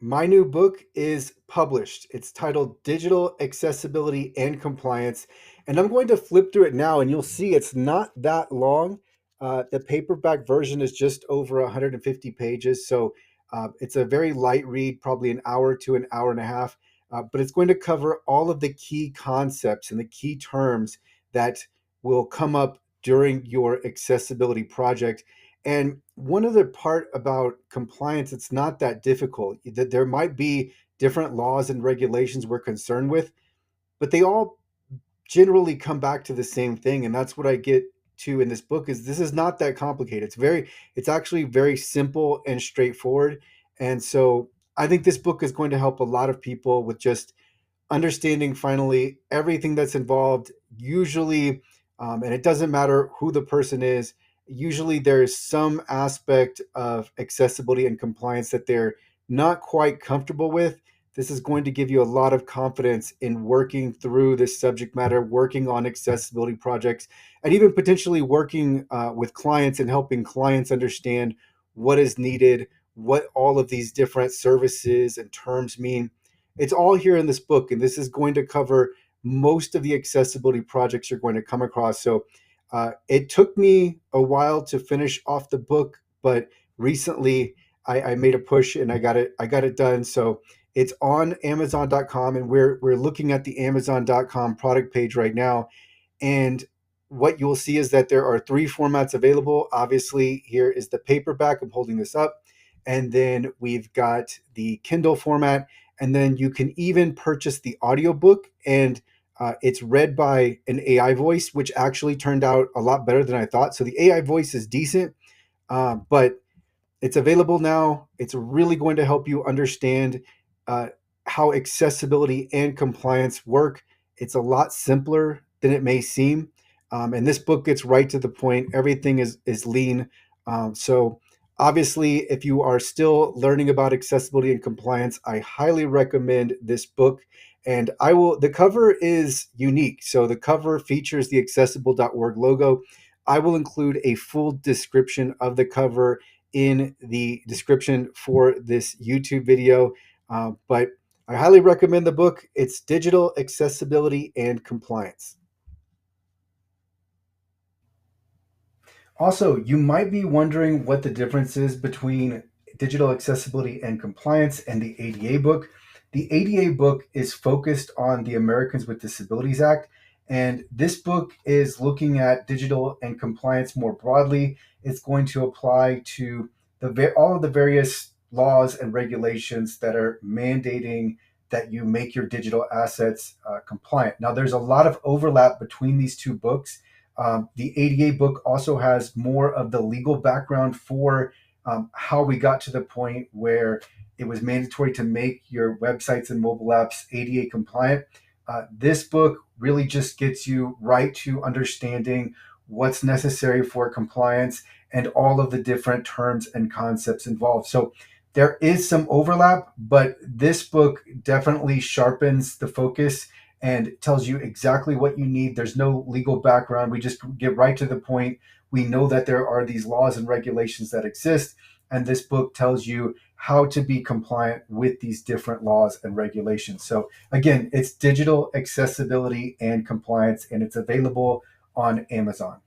My new book is published. It's titled Digital Accessibility and Compliance. And I'm going to flip through it now, and you'll see it's not that long. The paperback version is just over 150 pages. So it's a very light read, probably an hour to an hour and a half. But it's going to cover all of the key concepts and the key terms that will come up during your accessibility project. And one other part about compliance, it's not that difficult. That there might be different laws and regulations we're concerned with, but they all generally come back to the same thing. And that's what I get to in this book is this is not that complicated. It's actually very simple and straightforward. And so I think this book is going to help a lot of people with just understanding finally everything that's involved. Usually, and it doesn't matter who the person is, usually there's some aspect of accessibility and compliance that they're not quite comfortable with. This is going to give you a lot of confidence in working through this subject matter, working on accessibility projects, and even potentially working with clients and helping clients understand what is needed, what all of these different services and terms mean. It's all here in this book, and this is going to cover most of the accessibility projects you're going to come across. So it took me a while to finish off the book, but recently I made a push and I got it done. So it's on Amazon.com, and we're looking at the Amazon.com product page right now. And what you'll see is that there are three formats available. Obviously, here is the paperback. I'm holding this up. And then we've got the Kindle format. And then you can even purchase the audiobook. And it's read by an AI voice, which actually turned out a lot better than I thought. So the AI voice is decent, but it's available now. It's really going to help you understand uh, how accessibility and compliance work. It's a lot simpler than it may seem. And this book gets right to the point. Everything is lean. So obviously, if you are still learning about accessibility and compliance, I highly recommend this book. And the cover is unique. So the cover features the accessible.org logo. I will include a full description of the cover in the description for this YouTube video. But I highly recommend the book. It's Digital Accessibility and Compliance. Also, you might be wondering what the difference is between digital accessibility and compliance and the ADA book. The ADA book is focused on the Americans with Disabilities Act, and this book is looking at digital and compliance more broadly. It's going to apply to all of the various laws and regulations that are mandating that you make your digital assets compliant. Now, there's a lot of overlap between these two books. The ADA book also has more of the legal background for how we got to the point where it was mandatory to make your websites and mobile apps ADA compliant. This book really just gets you right to understanding what's necessary for compliance and all of the different terms and concepts involved. So there is some overlap, but this book definitely sharpens the focus and tells you exactly what you need. There's no legal background. We just get right to the point. We know that there are these laws and regulations that exist, and this book tells you how to be compliant with these different laws and regulations. So, again, it's digital accessibility and compliance, and it's available on Amazon.